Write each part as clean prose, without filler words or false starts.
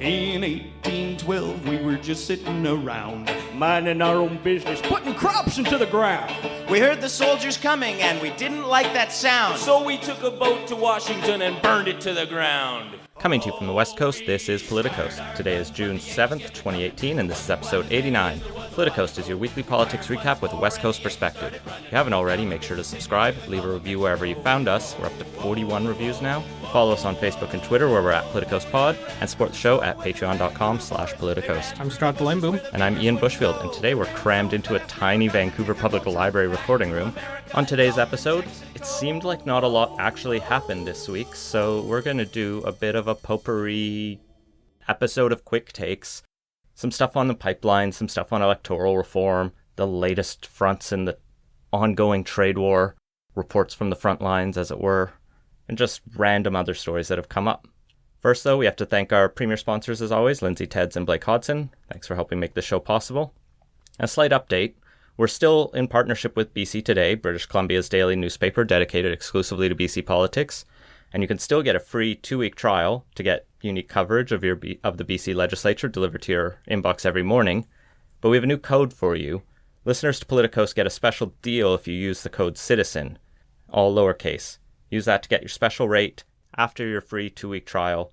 In 1812, we were just sitting around, minding our own business, putting crops into the ground. We heard the soldiers coming, and we didn't like that sound. So we took a boat to Washington and burned it to the ground. Coming to you from the West Coast, this is Politicos. Today is June 7th, 2018, and this is episode 89. Politicos is your weekly politics recap with a West Coast perspective. If you haven't already, make sure to subscribe, leave a review wherever you found us. We're up to 41 reviews now. Follow us on Facebook and Twitter, where we're at PoliticosPod, and support the show at patreon.com/Politicos. I'm Scott Delaneboom. And I'm Ian Bushfield, and today we're crammed into a tiny Vancouver Public Library recording room. On today's episode, it seemed like not a lot actually happened this week, so we're going to do a bit of a potpourri episode of quick takes. Some stuff on the pipeline, some stuff on electoral reform, the latest fronts in the ongoing trade war, reports from the front lines, as it were, and just random other stories that have come up. First, though, we have to thank our premier sponsors, as always, Lindsay Teds and Blake Hodson. Thanks for helping make this show possible. A slight update. We're still in partnership with BC Today, British Columbia's daily newspaper dedicated exclusively to BC politics, and you can still get a free 2-week trial to get unique coverage of the BC legislature delivered to your inbox every morning. But we have a new code for you. Listeners to Politicos get a special deal if you use the code CITIZEN, all lowercase. Use that to get your special rate after your free 2-week trial,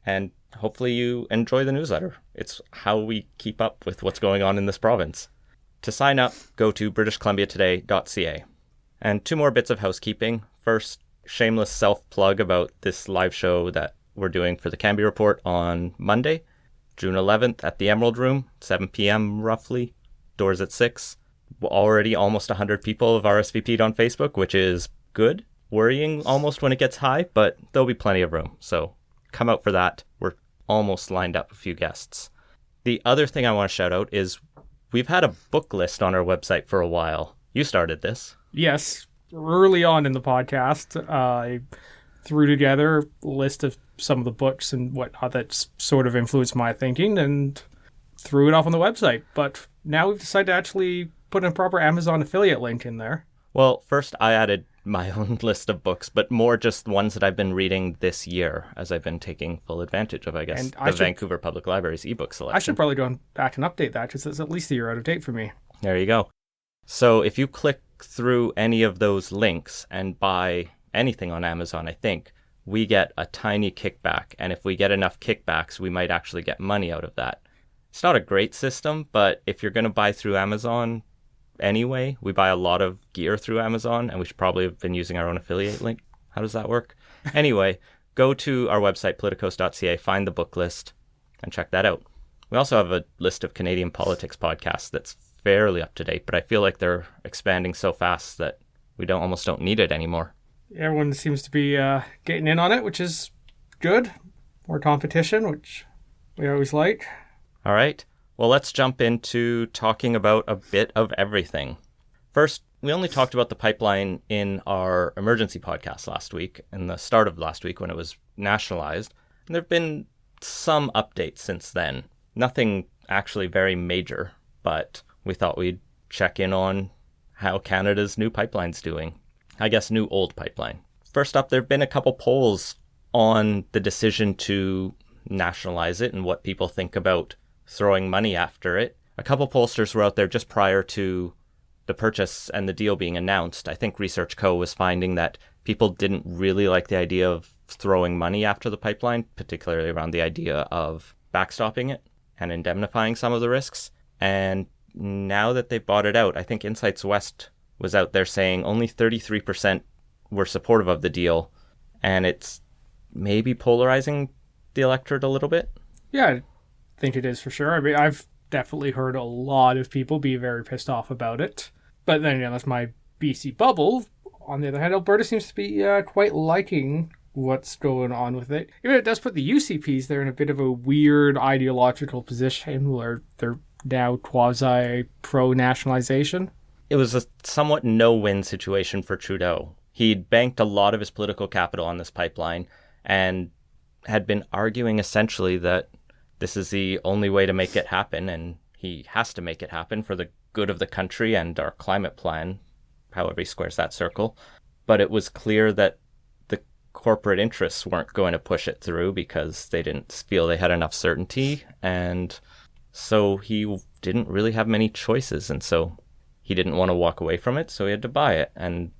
and hopefully you enjoy the newsletter. It's how we keep up with what's going on in this province. To sign up, go to britishcolumbiatoday.ca. And 2 more bits of housekeeping. First, shameless self-plug about this live show that we're doing for the Canby Report on Monday, June 11th at the Emerald Room, 7 p.m. roughly. Doors at 6. Already almost 100 people have RSVP'd on Facebook, which is good. Worrying almost when it gets high, but there'll be plenty of room. So come out for that. We're almost lined up a few guests. The other thing I want to shout out is we've had a book list on our website for a while. You started this. Yes, early on in the podcast, I threw together a list of some of the books and whatnot that sort of influenced my thinking and threw it off on the website. But now we've decided to actually put a proper Amazon affiliate link in there. Well, first I added my own list of books, but more just ones that I've been reading this year as I've been taking full advantage of, I guess, Vancouver Public Library's ebook selection. I should probably go back and update that because it's at least a year out of date for me. There you go. So if you click through any of those links and buy anything on Amazon, I think, we get a tiny kickback. And if we get enough kickbacks, we might actually get money out of that. It's not a great system, but if you're going to buy through Amazon anyway, we buy a lot of gear through Amazon, and we should probably have been using our own affiliate link. How does that work? Anyway, go to our website, politicos.ca, find the book list, and check that out. We also have a list of Canadian politics podcasts that's fairly up to date, but I feel like they're expanding so fast that we almost don't need it anymore. Everyone seems to be getting in on it, which is good. More competition, which we always like. All right. Well, let's jump into talking about a bit of everything. First, we only talked about the pipeline in our emergency podcast last week, in the start of last week when it was nationalized. And there have been some updates since then. Nothing actually very major, but we thought we'd check in on how Canada's new pipeline's doing. I guess new old pipeline. First up, there have been a couple polls on the decision to nationalize it and what people think about throwing money after it. A couple pollsters were out there just prior to the purchase and the deal being announced. I think Research Co. was finding that people didn't really like the idea of throwing money after the pipeline, particularly around the idea of backstopping it and indemnifying some of the risks. And now that they've bought it out, I think Insights West was out there saying only 33% were supportive of the deal, and it's maybe polarizing the electorate a little bit. Yeah, I think it is for sure. I mean, I've definitely heard a lot of people be very pissed off about it. But then, that's my BC bubble. On the other hand, Alberta seems to be quite liking what's going on with it. Even it does put the UCPs there in a bit of a weird ideological position where they're now quasi-pro-nationalization. It was a somewhat no-win situation for Trudeau. He'd banked a lot of his political capital on this pipeline and had been arguing essentially that this is the only way to make it happen, and he has to make it happen for the good of the country and our climate plan, however he squares that circle. But it was clear that the corporate interests weren't going to push it through because they didn't feel they had enough certainty. And so he didn't really have many choices. And so he didn't want to walk away from it, so he had to buy it. And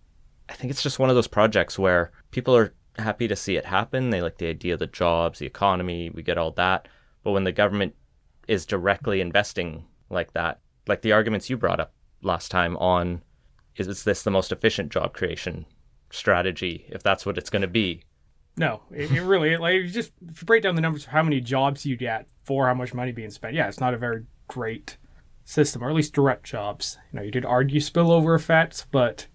I think it's just one of those projects where people are happy to see it happen. They like the idea of the jobs, the economy, we get all that. But when the government is directly investing like that, like the arguments you brought up last time on, is this the most efficient job creation strategy, if that's what it's going to be? No, it really, like, if you break down the numbers of how many jobs you get for how much money being spent, yeah, it's not a very great system, or at least direct jobs. You did argue spillover effects, but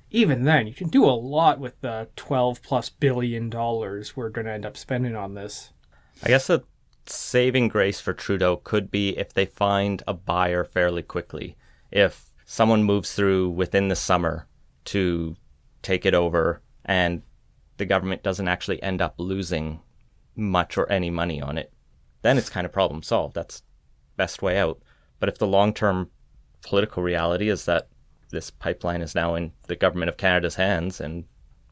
even then, you can do a lot with the $12+ billion we're going to end up spending on this. I guess the saving grace for Trudeau could be if they find a buyer fairly quickly. If someone moves through within the summer to take it over and the government doesn't actually end up losing much or any money on it, then it's kind of problem solved. That's best way out. But if the long-term political reality is that this pipeline is now in the government of Canada's hands and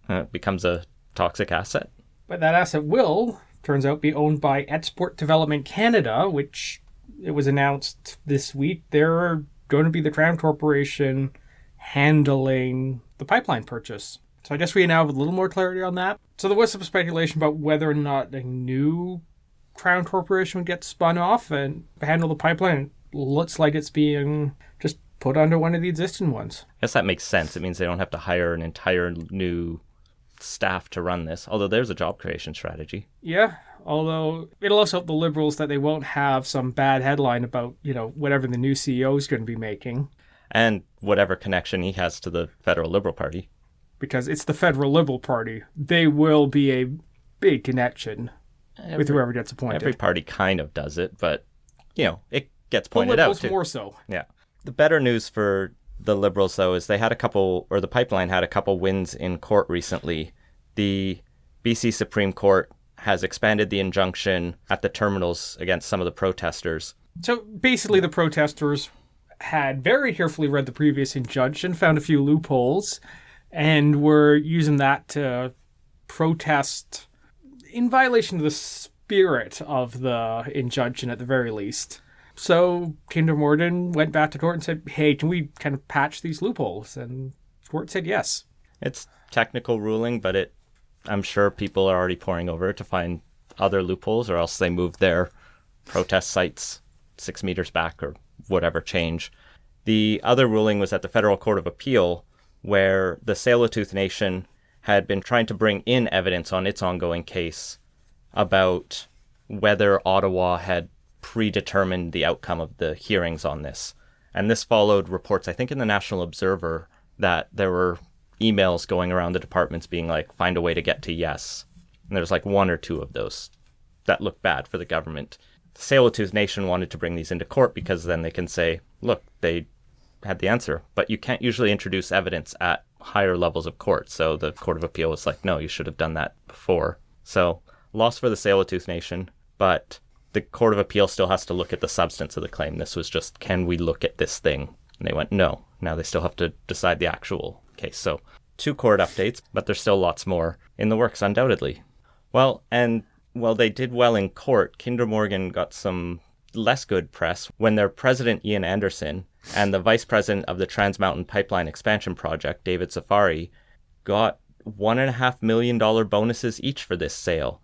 it becomes a toxic asset. But that asset will, turns out, be owned by Export Development Canada, which it was announced this week. They're going to be the Crown Corporation handling the pipeline purchase. So I guess we now have a little more clarity on that. So there was some speculation about whether or not a new Crown Corporation would get spun off and handle the pipeline. It looks like it's being just put under one of the existing ones. I guess that makes sense. It means they don't have to hire an entire new staff to run this, although there's a job creation strategy. Yeah, although it'll also help the Liberals that they won't have some bad headline about, whatever the new CEO is going to be making. And whatever connection he has to the Federal Liberal Party. Because it's the Federal Liberal Party. They will be a big connection with whoever gets appointed. Every party kind of does it, but, it gets pointed out too. More so. Yeah. The better news for the Liberals, though, is the pipeline had a couple wins in court recently. The BC Supreme Court has expanded the injunction at the terminals against some of the protesters. So basically the protesters had very carefully read the previous injunction, found a few loopholes, and were using that to protest in violation of the spirit of the injunction at the very least. So Kinder Morgan went back to court and said, hey, can we kind of patch these loopholes? And the court said yes. It's technical ruling, but I'm sure people are already poring over it to find other loopholes, or else they move their protest sites 6 meters back or whatever change. The other ruling was at the Federal Court of Appeal, where the Tsleil-Waututh Nation had been trying to bring in evidence on its ongoing case about whether Ottawa had predetermined the outcome of the hearings on this. And this followed reports, I think, in the National Observer, that there were emails going around the departments being like, find a way to get to yes. And there's like one or two of those that look bad for the government. The Tsleil-Waututh Nation wanted to bring these into court because then they can say, look, they had the answer. But you can't usually introduce evidence at higher levels of court. So the Court of Appeal was like, no, you should have done that before. So loss for the Tsleil-Waututh Nation, but the Court of Appeal still has to look at the substance of the claim. This was just, can we look at this thing? And they went, no. Now they still have to decide the actual case. So 2 court updates, but there's still lots more in the works, undoubtedly. Well, they did well in court. Kinder Morgan got some less good press when their president, Ian Anderson, and the vice president of the Trans Mountain Pipeline Expansion Project, David Safari, got $1.5 million bonuses each for this sale.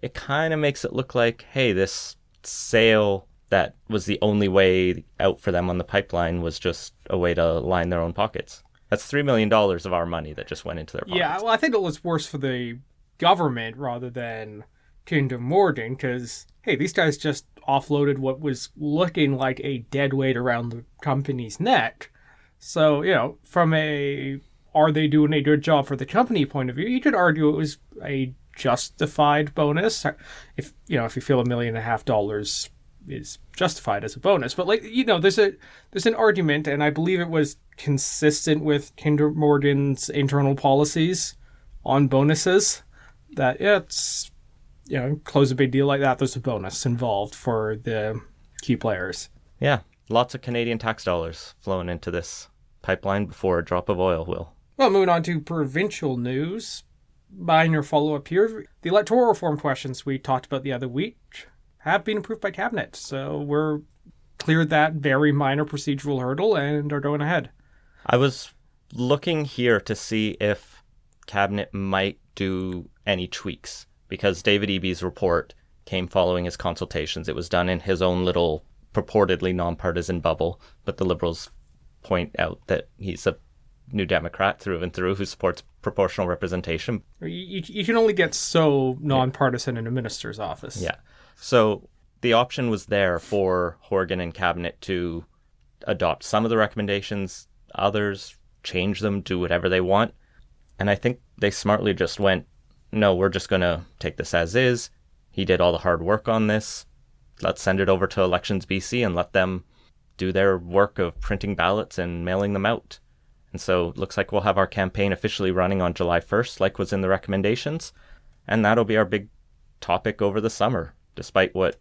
It kind of makes it look like, hey, this sale that was the only way out for them on the pipeline was just a way to line their own pockets. That's $3 million of our money that just went into their pockets. Yeah, well, I think it was worse for the government rather than Kinder Morgan, because, hey, these guys just offloaded what was looking like a dead weight around the company's neck. So, from are they doing a good job for the company point of view, you could argue it was a justified bonus. If you feel $1.5 million is justified as a bonus. But there's an argument, and I believe it was consistent with Kinder Morgan's internal policies on bonuses, that it's close a big deal like that, there's a bonus involved for the key players. Yeah, lots of Canadian tax dollars flowing into this pipeline before a drop of oil will. Well, moving on to provincial news. minor follow-up here. The electoral reform questions we talked about the other week have been approved by Cabinet. So we're cleared that very minor procedural hurdle and are going ahead. I was looking here to see if Cabinet might do any tweaks, because David Eby's report came following his consultations. It was done in his own little purportedly nonpartisan bubble, but the Liberals point out that he's a New Democrat through and through who supports proportional representation. You can only get so nonpartisan in a minister's office. Yeah. So the option was there for Horgan and Cabinet to adopt some of the recommendations, others change them, do whatever they want. And I think they smartly just went, no, we're just going to take this as is. He did all the hard work on this. Let's send it over to Elections BC and let them do their work of printing ballots and mailing them out. And so it looks like we'll have our campaign officially running on July 1st, like was in the recommendations. And that'll be our big topic over the summer, despite what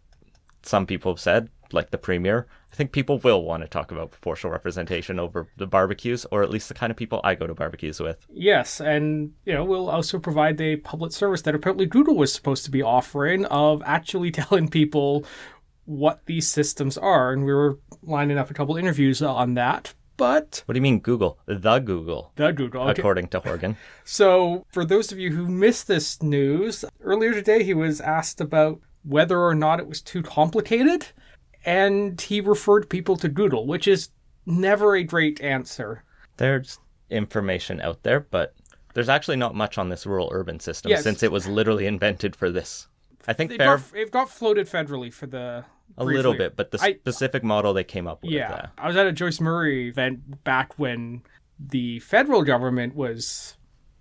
some people have said, like the Premier. I think people will want to talk about proportional representation over the barbecues, or at least the kind of people I go to barbecues with. Yes, and we'll also provide the public service that apparently Google was supposed to be offering of actually telling people what these systems are, and we were lining up a couple interviews on that. But what do you mean Google? The Google. The Google, okay. According to Horgan. So, for those of you who missed this news, earlier today he was asked about whether or not it was too complicated, and he referred people to Google, which is never a great answer. There's information out there, but there's actually not much on this rural-urban system, yes, since it was literally invented for this. I think it got floated federally for the... A little bit, but the specific model they came up with. Yeah, I was at a Joyce Murray event back when the federal government was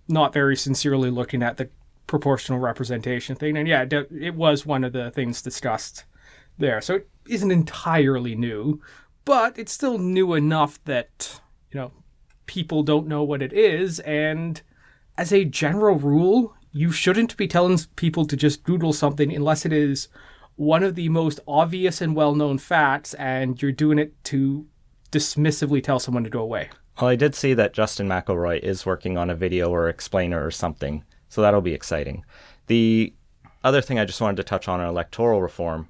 not very sincerely looking at the proportional representation thing. And yeah, it was one of the things discussed there. So it isn't entirely new, but it's still new enough that, people don't know what it is. And as a general rule, you shouldn't be telling people to just Google something unless it is one of the most obvious and well-known facts, and you're doing it to dismissively tell someone to go away. Well, I did see that Justin McElroy is working on a video or explainer or something, so that'll be exciting. The other thing I just wanted to touch on electoral reform,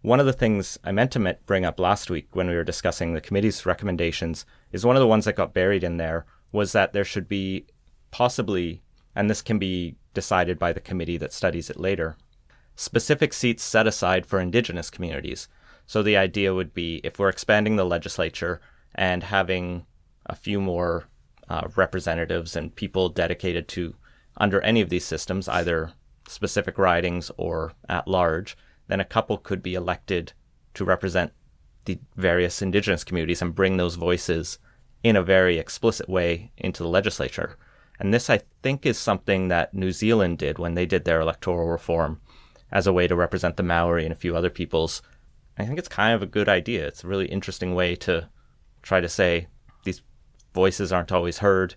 one of the things I meant to bring up last week when we were discussing the committee's recommendations is one of the ones that got buried in there was that there should be possibly, and this can be decided by the committee that studies it later, specific seats set aside for Indigenous communities. So the idea would be if we're expanding the legislature and having a few more representatives and people dedicated to under any of these systems, either specific ridings or at large, then a couple could be elected to represent the various Indigenous communities and bring those voices in a very explicit way into the legislature. And this, I think, is something that New Zealand did when they did their electoral reform as a way to represent the Maori and a few other peoples. I think it's kind of a good idea. It's a really interesting way to try to say these voices aren't always heard,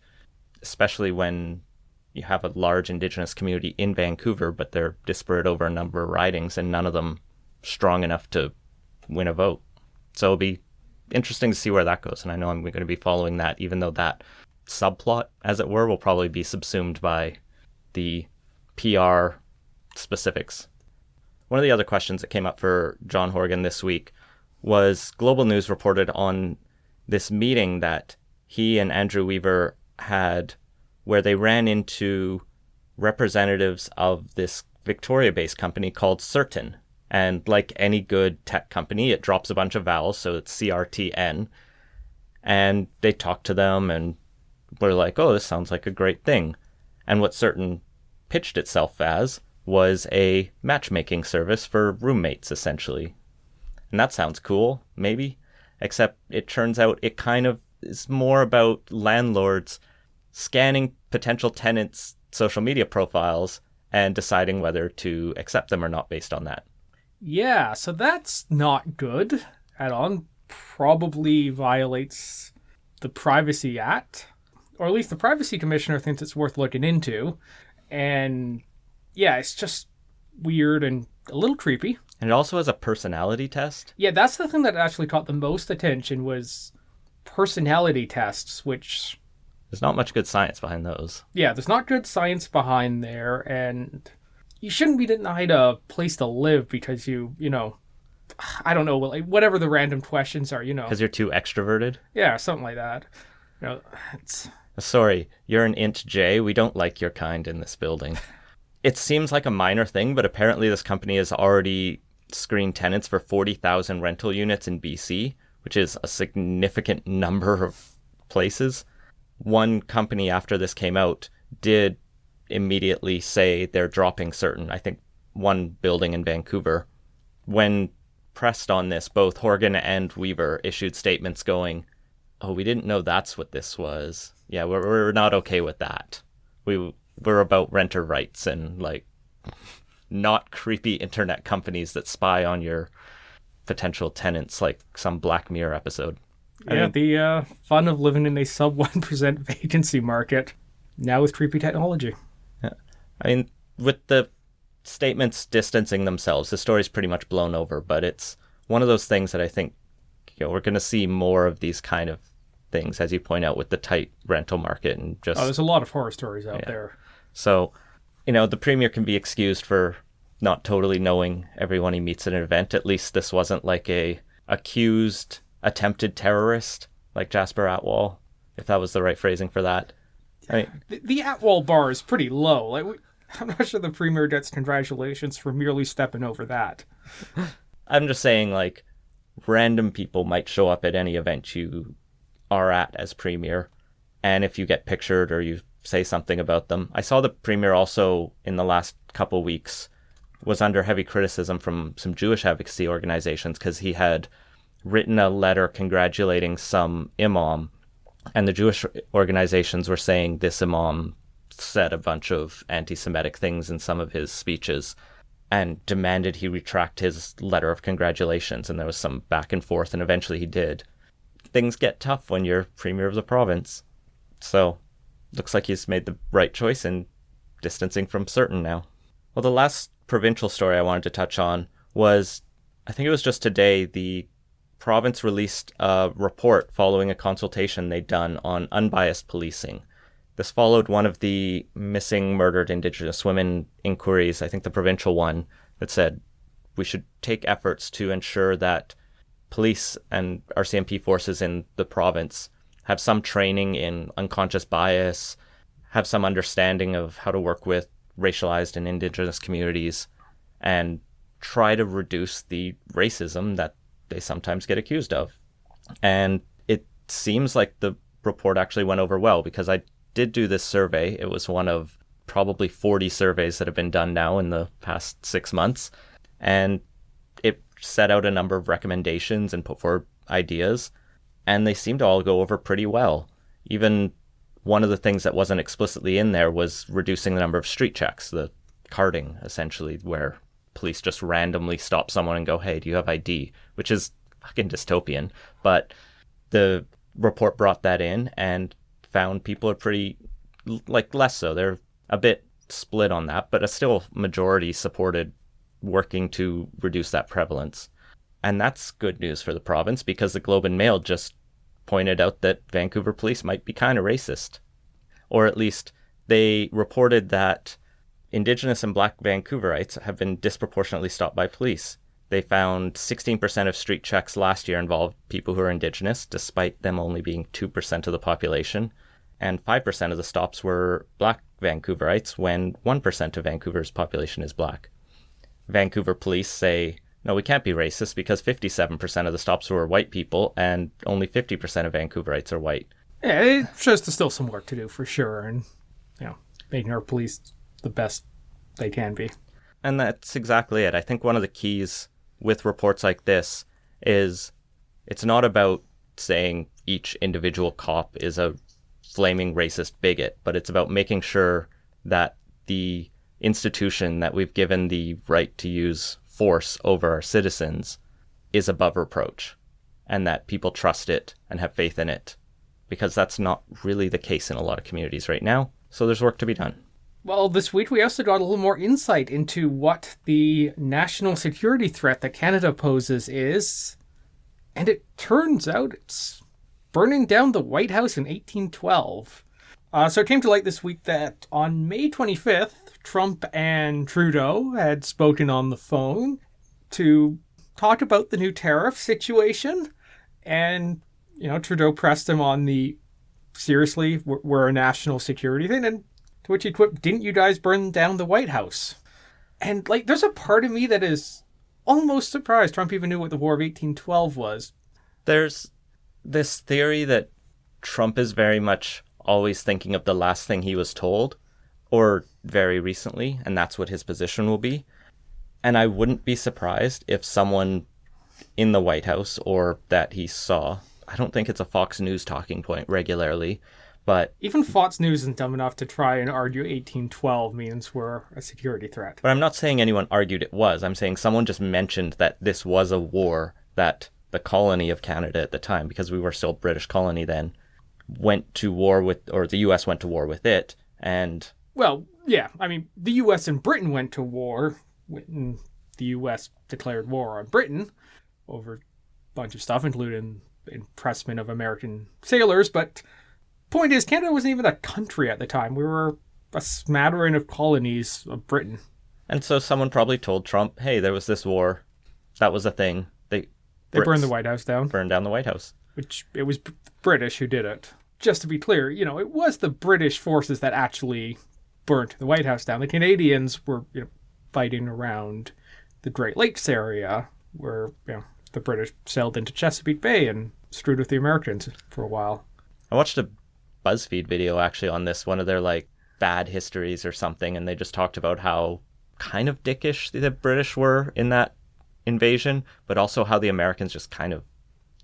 especially when you have a large Indigenous community in Vancouver, but they're disparate over a number of ridings and none of them strong enough to win a vote. So it'll be interesting to see where that goes. And I know I'm going to be following that, even though that subplot, as it were, will probably be subsumed by the PR specifics. One of the other questions that came up for John Horgan this week was Global News reported on this meeting that he and Andrew Weaver had where they ran into representatives of this Victoria-based company called Certain. And like any good tech company, it drops a bunch of vowels, so it's CRTN. And they talked to them and were like, oh, this sounds like a great thing. And what Certain pitched itself as was a matchmaking service for roommates, essentially. And that sounds cool, maybe. Except it turns out it kind of is more about landlords scanning potential tenants' social media profiles and deciding whether to accept them or not based on that. Yeah, so that's not good at all. Probably violates the Privacy Act, or at least the Privacy Commissioner thinks it's worth looking into. And yeah, it's just weird and a little creepy. And it also has a personality test. Yeah, that's the thing that actually caught the most attention was personality tests, which There's not much good science behind those. Yeah, there's not good science behind there, and you shouldn't be denied a place to live because I don't know, like whatever the random questions are, Because you're too extroverted? Yeah, something like that. It's... Sorry, you're an int J. We don't like your kind in this building. It seems like a minor thing, but apparently this company has already screened tenants for 40,000 rental units in BC, which is a significant number of places. One company after this came out did immediately say they're dropping certain, I think one building in Vancouver. When pressed on this, both Horgan and Weaver issued statements going, "Oh, we didn't know that's what this was. Yeah, we're not okay with that. We're about renter rights and like not creepy internet companies that spy on your potential tenants like some Black Mirror episode." The fun of living in a sub 1% vacancy market now with creepy technology. Yeah. I mean, with the statements distancing themselves, the story's pretty much blown over, but it's one of those things that I think we're going to see more of these kind of things, as you point out, with the tight rental market and just... there's a lot of horror stories out there. So, the Premier can be excused for not totally knowing everyone he meets at an event. At least this wasn't like a accused attempted terrorist like Jasper Atwall, if that was the right phrasing for that. I mean, the Atwall bar is pretty low. I'm not sure the Premier gets congratulations for merely stepping over that. I'm just saying, like, random people might show up at any event you are at as Premier, and if you get pictured or you say something about them. I saw the Premier also in the last couple weeks was under heavy criticism from some Jewish advocacy organizations because he had written a letter congratulating some imam, and the Jewish organizations were saying this imam said a bunch of anti-Semitic things in some of his speeches and demanded he retract his letter of congratulations, and there was some back and forth, and eventually he did. Things get tough when you're Premier of the province. So, looks like he's made the right choice in distancing from certain now. Well, the last provincial story I wanted to touch on was, I think it was just today, the province released a report following a consultation they'd done on unbiased policing. This followed one of the missing murdered Indigenous women inquiries, I think the provincial one, that said we should take efforts to ensure that police and RCMP forces in the province have some training in unconscious bias, have some understanding of how to work with racialized and Indigenous communities, and try to reduce the racism that they sometimes get accused of. And it seems like the report actually went over well, because I did do this survey. It was one of probably 40 surveys that have been done now in the past 6 months. And it set out a number of recommendations and put forward ideas, and they seem to all go over pretty well. Even one of the things that wasn't explicitly in there was reducing the number of street checks, the carding, essentially, where police just randomly stop someone and go, "Hey, do you have ID?" Which is fucking dystopian. But the report brought that in and found people are pretty, less so. They're a bit split on that, but still majority supported working to reduce that prevalence. And that's good news for the province, because the Globe and Mail just pointed out that Vancouver police might be kind of racist. Or at least they reported that Indigenous and Black Vancouverites have been disproportionately stopped by police. They found 16% of street checks last year involved people who are Indigenous, despite them only being 2% of the population. And 5% of the stops were Black Vancouverites, when 1% of Vancouver's population is Black. Vancouver police say, no, we can't be racist because 57% of the stops were white people and only 50% of Vancouverites are white. Yeah, it shows there's still some work to do for sure, and making our police the best they can be. And that's exactly it. I think one of the keys with reports like this is it's not about saying each individual cop is a flaming racist bigot, but it's about making sure that the institution that we've given the right to use force over our citizens is above reproach, and that people trust it and have faith in it, because that's not really the case in a lot of communities right now. So there's work to be done. Well, this week we also got a little more insight into what the national security threat that Canada poses is, and it turns out it's burning down the White House in 1812. So it came to light this week that on May 25th, Trump and Trudeau had spoken on the phone to talk about the new tariff situation. And, Trudeau pressed him on the, seriously, we're a national security thing. And to which he quipped, didn't you guys burn down the White House? And, there's a part of me that is almost surprised Trump even knew what the War of 1812 was. There's this theory that Trump is very much always thinking of the last thing he was told, or very recently, and that's what his position will be. And I wouldn't be surprised if someone in the White House, or that he saw, I don't think it's a Fox News talking point regularly, but... Even Fox News isn't dumb enough to try and argue 1812 means we're a security threat. But I'm not saying anyone argued it was. I'm saying someone just mentioned that this was a war that the colony of Canada at the time, because we were still a British colony then, went to war with, or the U.S. went to war with it, and... Well, yeah, the U.S. and Britain went to war when the U.S. declared war on Britain over a bunch of stuff, including impressment of American sailors, but point is, Canada wasn't even a country at the time. We were a smattering of colonies of Britain. And so someone probably told Trump, hey, there was this war, that was a thing. They burned the White House down. Burned down the White House. Which, it was British who did it. Just to be clear, it was the British forces that actually burnt the White House down. The Canadians were fighting around the Great Lakes area where the British sailed into Chesapeake Bay and screwed with the Americans for a while. I watched a BuzzFeed video actually on this, one of their bad histories or something, and they just talked about how kind of dickish the British were in that invasion, but also how the Americans just kind of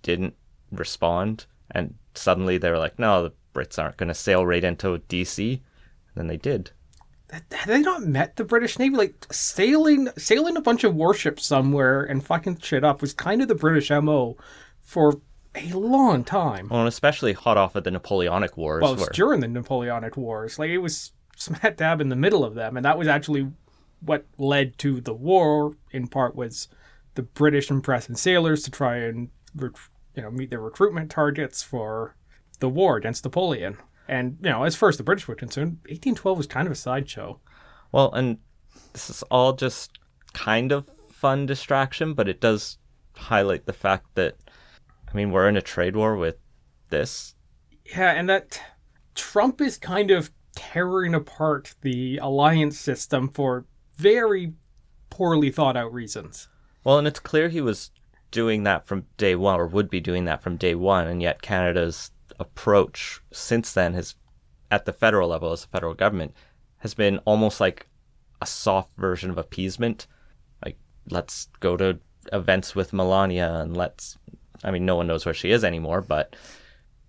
didn't respond, and suddenly they were like, no, the Brits aren't going to sail right into DC. And then they did. Had they not met the British Navy? Sailing a bunch of warships somewhere and fucking shit up was kind of the British MO for a long time. Well, and especially hot off of the Napoleonic Wars. Well, it was during the Napoleonic Wars. It was smack dab in the middle of them, and that was actually what led to the war, in part, was the British impressing sailors to try and meet their recruitment targets for the war against Napoleon. And, as far as the British were concerned, 1812 was kind of a sideshow. Well, and this is all just kind of fun distraction, but it does highlight the fact that, we're in a trade war with this. Yeah, and that Trump is kind of tearing apart the alliance system for very poorly thought out reasons. Well, and it's clear he was doing that from day one, or would be doing that from day one, and yet Canada's approach since then has, at the federal level as a federal government, has been almost like a soft version of appeasement. Let's go to events with Melania and no one knows where she is anymore, but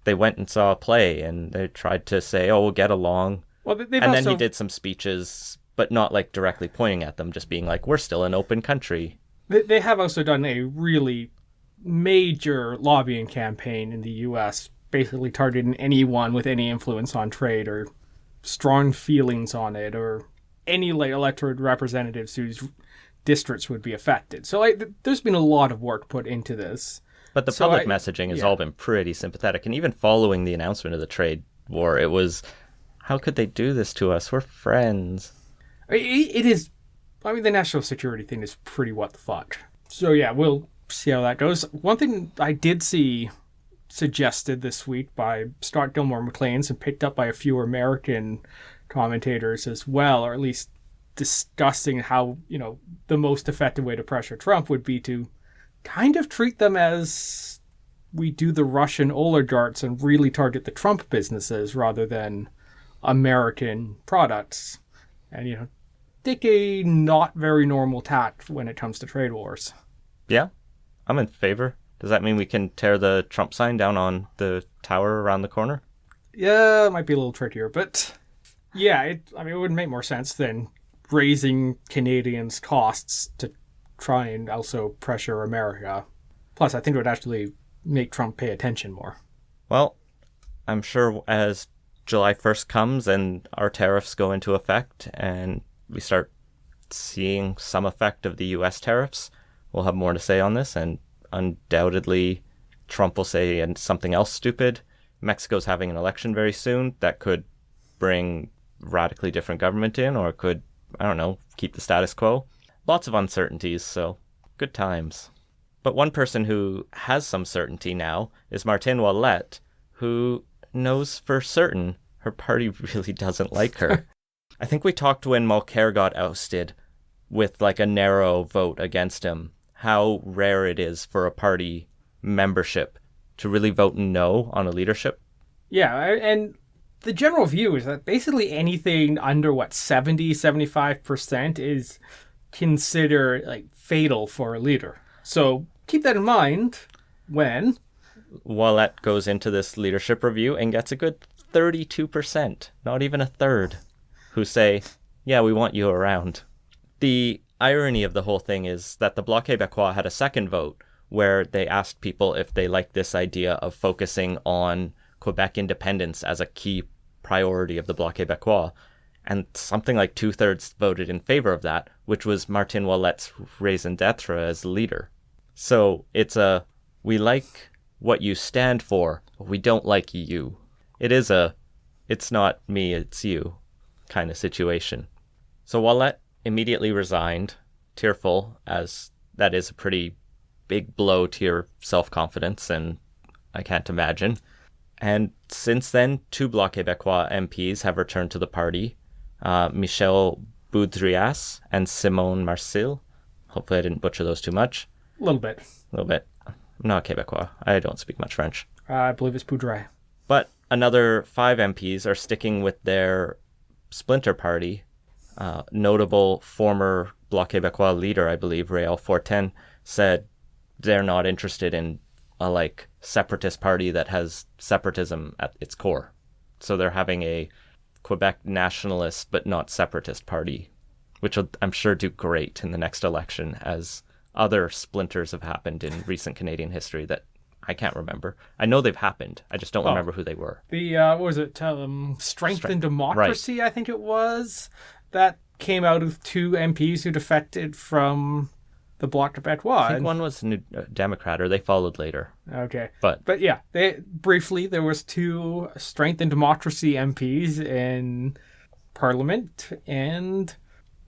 they went and saw a play and they tried to say, oh, we'll get along. Well, then he did some speeches, but not directly pointing at them, just being we're still an open country. They have also done a really major lobbying campaign in the U.S., basically targeting anyone with any influence on trade or strong feelings on it, or any elected representatives whose districts would be affected. So there's been a lot of work put into this. But the public messaging has all been pretty sympathetic. And even following the announcement of the trade war, it was, how could they do this to us? We're friends. It is. The national security thing is pretty what the fuck. So yeah, we'll see how that goes. One thing I did see suggested this week by Scott Gilmore McLean's and picked up by a few American commentators as well, or at least discussing how, the most effective way to pressure Trump would be to kind of treat them as we do the Russian oligarchs and really target the Trump businesses rather than American products. And, take a not very normal tact when it comes to trade wars. Yeah, I'm in favor. Does that mean we can tear the Trump sign down on the tower around the corner? Yeah, it might be a little trickier, but yeah, it would make more sense than raising Canadians' costs to try and also pressure America. Plus, I think it would actually make Trump pay attention more. Well, I'm sure as July 1st comes and our tariffs go into effect and we start seeing some effect of the U.S. tariffs, we'll have more to say on this, and undoubtedly Trump will say something else stupid. Mexico's having an election very soon that could bring radically different government in, or it could, I don't know, keep the status quo. Lots of uncertainties, so good times. But one person who has some certainty now is Martine Ouellette, who knows for certain her party really doesn't like her. I think we talked when Mulcair got ousted with like a narrow vote against him, how rare it is for a party membership to really vote no on a leadership. Yeah, and the general view is that basically anything under 75% is considered like fatal for a leader. So keep that in mind when Ouellette goes into this leadership review and gets a good 32%, not even a third, who say, yeah, we want you around. The irony of the whole thing is that the Bloc Québécois had a second vote where they asked people if they liked this idea of focusing on Quebec independence as a key priority of the Bloc Québécois. And something like 2/3 voted in favor of that, which was Martine Ouellette's raison d'etre as leader. So it's a, we like what you stand for, but we don't like you. It is a, it's not me, it's you kind of situation. So Ouellette immediately resigned, tearful, as that is a pretty big blow to your self-confidence, and I can't imagine. And since then, 2 Bloc Québécois MPs have returned to the party, Michel Boudrias and Simone Marcil. Hopefully I didn't butcher those too much. a little bit. A little bit. I'm not Québécois. I don't speak much French. I believe it's Poudre. But another 5 MPs are sticking with their splinter party. Notable former Bloc Québécois leader, I believe, Réal Fortin, said they're not interested in a separatist party that has separatism at its core. So they're having a Quebec nationalist but not separatist party, which will, I'm sure, do great in the next election, as other splinters have happened in recent Canadian history that I can't remember. I know they've happened. I just don't remember who they were. The, what was it? Strength and Democracy, right. I think it was. That came out of 2 MPs who defected from the Bloc Québécois. I think one was New Democrat, or they followed later. Okay. But yeah, there was 2 Strength and Democracy MPs in Parliament, and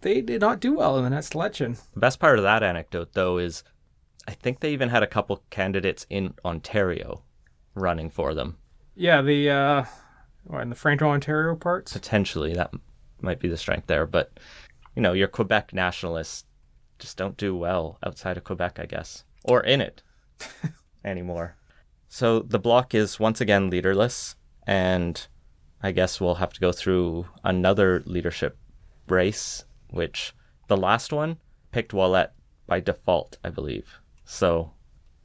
they did not do well in the next election. The best part of that anecdote, though, is I think they even had a couple candidates in Ontario running for them. Yeah, in the Franco-Ontario parts? Potentially, that might be the strength there. But, your Quebec nationalists just don't do well outside of Quebec, I guess. Or in it anymore. So the Bloc is once again leaderless, and I guess we'll have to go through another leadership race, which the last one picked Ouellette by default, I believe. So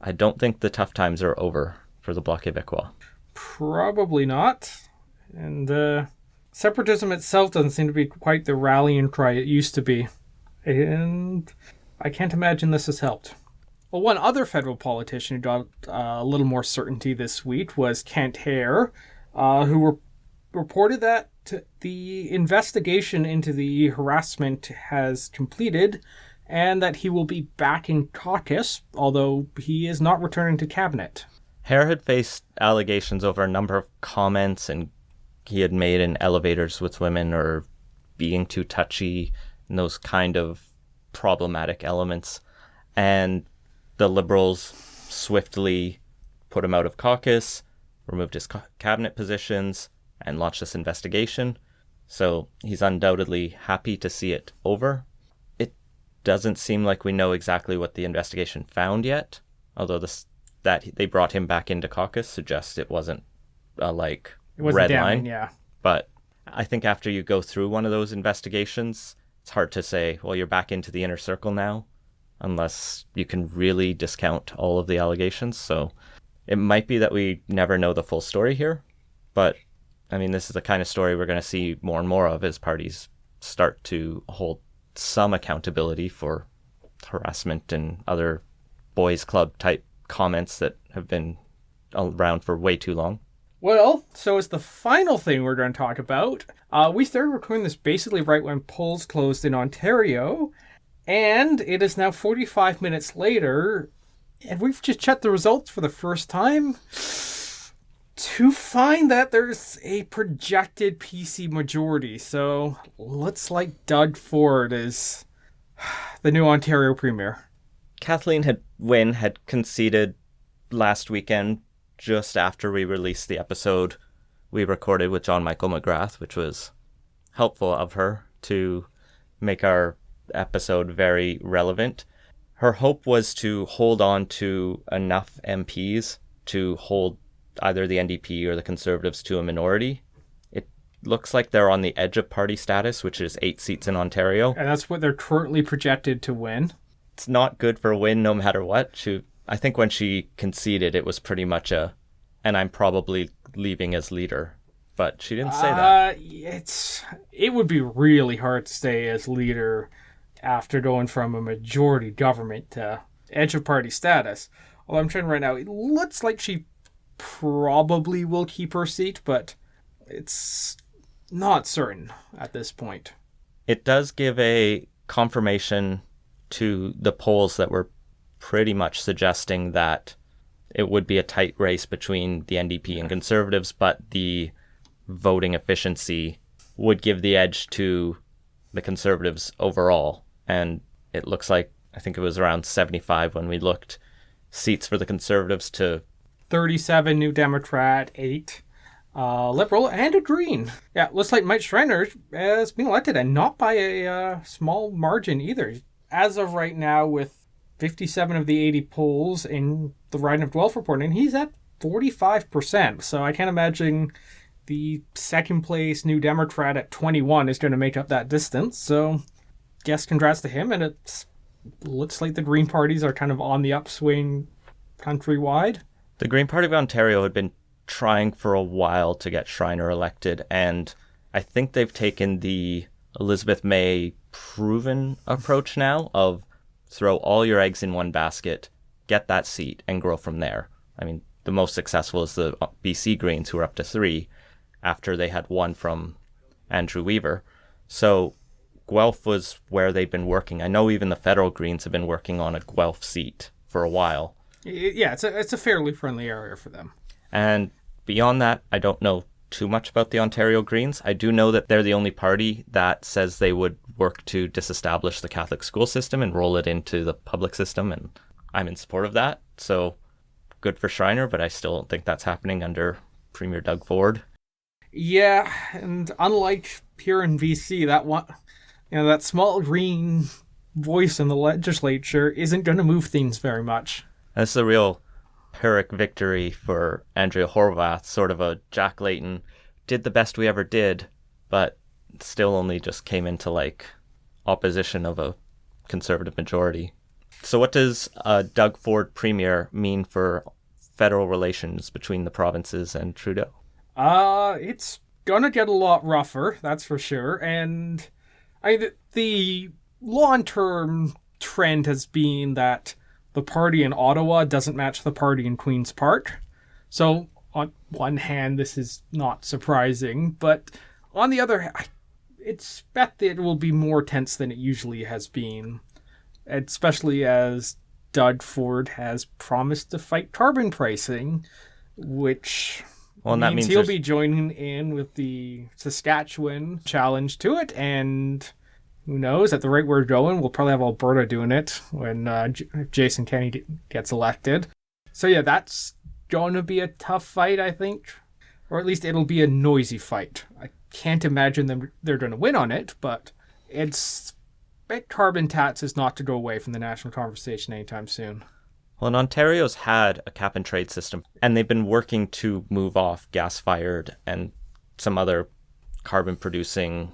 I don't think the tough times are over for the Bloc Québécois. Probably not. And separatism itself doesn't seem to be quite the rallying cry it used to be. And I can't imagine this has helped. Well, one other federal politician who got a little more certainty this week was Kent Hare, who reported that the investigation into the harassment has completed and that he will be back in caucus, although he is not returning to cabinet. Hare had faced allegations over a number of comments and he had made in elevators with women, or being too touchy, and those kind of problematic elements. And the Liberals swiftly put him out of caucus, removed his cabinet positions, and launched this investigation. So he's undoubtedly happy to see it over. It doesn't seem like we know exactly what the investigation found yet, although that they brought him back into caucus suggests it wasn't it wasn't red damning, line. yeah. But I think after you go through one of those investigations, it's hard to say, well, you're back into the inner circle now, unless you can really discount all of the allegations. So it might be that we never know the full story here. But, I mean, this is the kind of story we're going to see more and more of as parties start to hold some accountability for harassment and other boys' club type comments that have been around for way too long. Well, so as the final thing we're going to talk about, we started recording this basically right when polls closed in Ontario, and it is now 45 minutes later, and we've just checked the results for the first time. to find that there's a projected PC majority. So looks like Doug Ford is the new Ontario Premier. Kathleen Wynne had conceded last weekend just after we released the episode we recorded with John Michael McGrath, which was helpful of her to make our episode very relevant. Her hope was to hold on to enough MPs to hold either the NDP or the Conservatives to a minority. It looks like they're on the edge of party status, which is 8 seats in Ontario. And that's what they're currently projected to win. It's not good for Wynne no matter what. I think when she conceded, it was pretty much and I'm probably leaving as leader. But she didn't say that. It would be really hard to stay as leader after going from a majority government to edge of party status. Although I'm trying right now, it looks like she probably will keep her seat, but it's not certain at this point. It does give a confirmation to the polls that were pretty much suggesting that it would be a tight race between the NDP and Conservatives, but the voting efficiency would give the edge to the Conservatives overall. And it looks like, I think it was around 75 when we looked, seats for the Conservatives to 37 New Democrat, 8 Liberal, and a Green. Yeah, looks like Mike Schreiner has been elected, and not by a small margin either. As of right now, with 57 of the 80 polls in the riding of Guelph reporting, he's at 45%. So I can't imagine the second place New Democrat at 21 is going to make up that distance. So guess congrats to him, and it looks like the Green parties are kind of on the upswing countrywide. The Green Party of Ontario had been trying for a while to get Schreiner elected, and I think they've taken the Elizabeth May proven approach now of throw all your eggs in one basket, get that seat, and grow from there. I mean, the most successful is the BC Greens, who are up to 3 after they had 1 from Andrew Weaver. So Guelph was where they've been working. I know even the federal Greens have been working on a Guelph seat for a while. Yeah, it's a fairly friendly area for them. And beyond that, I don't know too much about the Ontario Greens. I do know that they're the only party that says they would work to disestablish the Catholic school system and roll it into the public system, and I'm in support of that. So good for Schreiner, but I still don't think that's happening under Premier Doug Ford. Yeah, and unlike here in BC, that small green voice in the legislature isn't going to move things very much. This is a real Pyrrhic victory for Andrea Horwath, sort of a Jack Layton, did the best we ever did, but still only just came into opposition of a Conservative majority. So what does Doug Ford Premier mean for federal relations between the provinces and Trudeau? It's gonna get a lot rougher, that's for sure. And the long-term trend has been that the party in Ottawa doesn't match the party in Queen's Park. So on one hand, this is not surprising, but on the other, I expect that it will be more tense than it usually has been, especially as Doug Ford has promised to fight carbon pricing, which means he'll be joining in with the Saskatchewan challenge to it, and who knows, at the rate we're going, we'll probably have Alberta doing it when Jason Kenney gets elected. So yeah, that's going to be a tough fight, I think. Or at least it'll be a noisy fight. I can't imagine they're going to win on it, but carbon tax is not to go away from the national conversation anytime soon. Well, and Ontario's had a cap and trade system, and they've been working to move off gas-fired and some other carbon-producing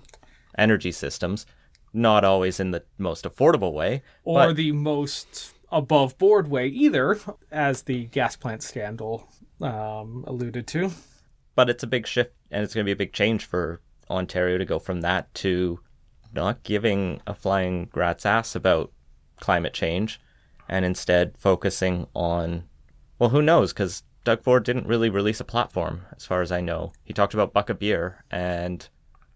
energy systems. Not always in the most affordable way. Or the most above-board way either, as the gas plant scandal alluded to. But it's a big shift, and it's going to be a big change for Ontario to go from that to not giving a flying rat's ass about climate change, and instead focusing on, well, who knows, because Doug Ford didn't really release a platform, as far as I know. He talked about buck a beer and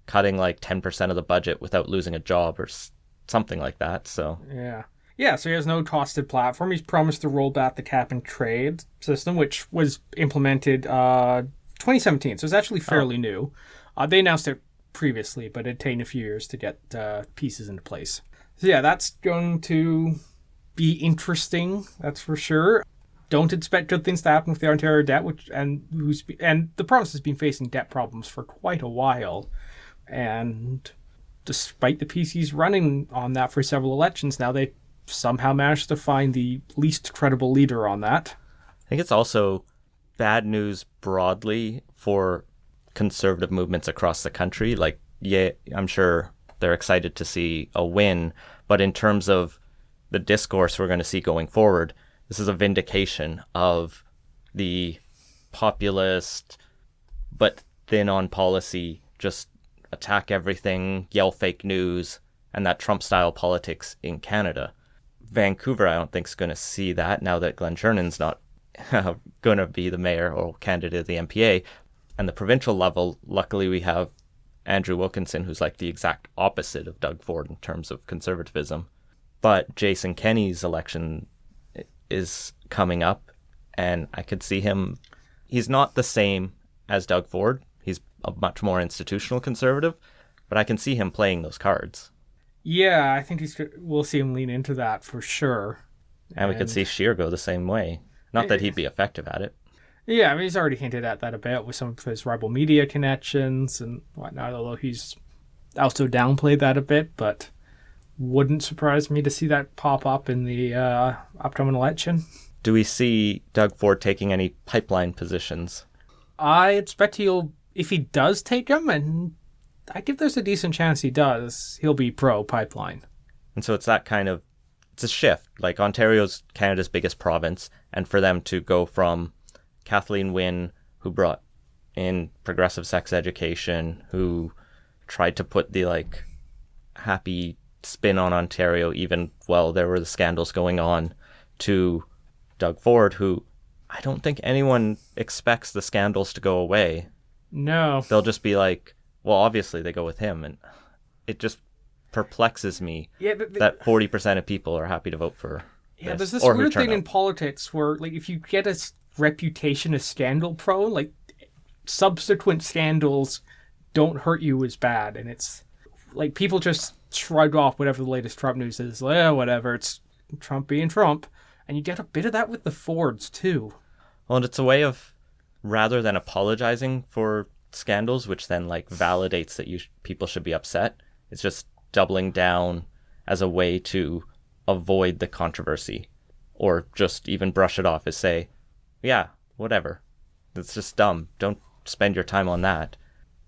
cutting 10% of the budget without losing a job or something like that. So yeah, so he has no costed platform. He's promised to roll back the cap and trade system, which was implemented 2017, so it's actually fairly new. They announced it previously, but it'd taken a few years to get pieces into place. So yeah, that's going to be interesting, that's for sure. Don't expect good things to happen with the Ontario debt, and the province has been facing debt problems for quite a while. And despite the PCs running on that for several elections, now they somehow managed to find the least credible leader on that. I think it's also bad news broadly for conservative movements across the country. Like, yeah, I'm sure they're excited to see a win, but in terms of the discourse we're going to see going forward, this is a vindication of the populist but thin on policy, just attack everything, yell fake news, and that Trump-style politics in Canada. Vancouver, I don't think, is going to see that now that Glenn Chernon's not going to be the mayor or candidate of the MPA. And the provincial level, luckily we have Andrew Wilkinson, who's like the exact opposite of Doug Ford in terms of conservatism. But Jason Kenney's election is coming up, and I could see him. He's not the same as Doug Ford. He's a much more institutional conservative, but I can see him playing those cards. Yeah, I think we'll see him lean into that for sure. And we could see Scheer go the same way. Not that he'd be effective at it. Yeah, I mean, he's already hinted at that a bit with some of his Rebel Media connections and whatnot, although he's also downplayed that a bit, but wouldn't surprise me to see that pop up in the upcoming election. Do we see Doug Ford taking any pipeline positions? I expect if he does take them, and I think there's a decent chance he does, he'll be pro-pipeline. And so it's a shift. Like, Ontario's Canada's biggest province, and for them to go from Kathleen Wynne, who brought in progressive sex education, who tried to put the, happy spin on Ontario, even while there were the scandals going on, to Doug Ford, who I don't think anyone expects the scandals to go away. No. They'll just be like, well, obviously they go with him, and it just perplexes me that 40% of people are happy to vote for this. There's this weird thing in politics where, if you get a reputation as scandal prone, subsequent scandals don't hurt you as bad, and it's people just shrug off whatever the latest Trump news is. Whatever, it's Trump being Trump. And you get a bit of that with the Fords, too. Well, and it's a way of, rather than apologizing for scandals, which then, validates that people should be upset, it's just doubling down as a way to avoid the controversy. Or just even brush it off as say, yeah, whatever. It's just dumb. Don't spend your time on that.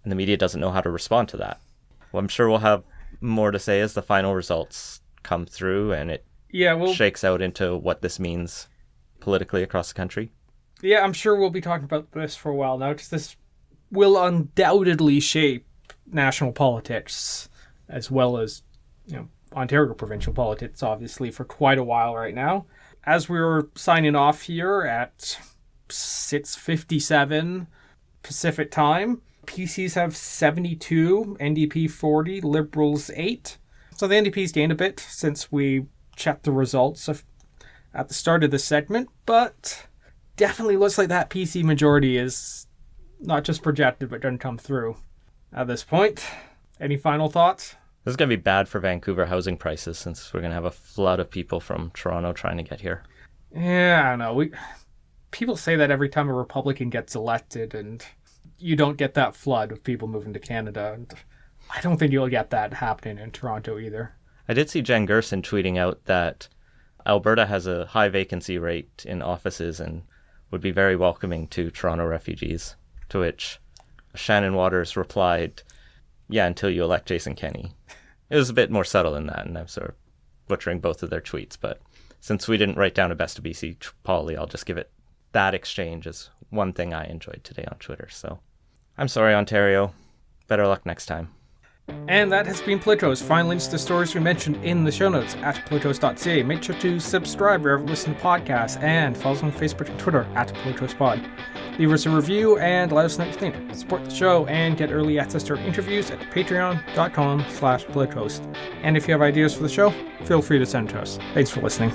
And the media doesn't know how to respond to that. Well, I'm sure we'll have more to say as the final results come through and it shakes out into what this means politically across the country. Yeah, I'm sure we'll be talking about this for a while now, because this will undoubtedly shape national politics as well as, Ontario provincial politics, obviously, for quite a while right now. As we're signing off here at 6:57 Pacific time, PCs have 72, NDP 40, Liberals 8. So the NDP's gained a bit since we checked the results at the start of this segment, but definitely looks like that PC majority is not just projected, but doesn't come through at this point. Any final thoughts? This is going to be bad for Vancouver housing prices, since we're going to have a flood of people from Toronto trying to get here. Yeah, I don't know. People say that every time a Republican gets elected, and you don't get that flood of people moving to Canada. And I don't think you'll get that happening in Toronto either. I did see Jen Gerson tweeting out that Alberta has a high vacancy rate in offices and would be very welcoming to Toronto refugees, to which Shannon Waters replied, yeah, until you elect Jason Kenney. It was a bit more subtle than that, and I'm sort of butchering both of their tweets, but since we didn't write down a best of bcpoli, I'll just give it that exchange as one thing I enjoyed today on Twitter. So I'm sorry, Ontario. Better luck next time. And that has been Politos. Find links to stories we mentioned in the show notes at politos.ca. Make sure to subscribe wherever you listen to podcasts, and follow us on Facebook and Twitter at PolitosPod. Leave us a review and let us know what you think. Support the show and get early access to our interviews at patreon.com/Politos. And if you have ideas for the show, feel free to send to us. Thanks for listening.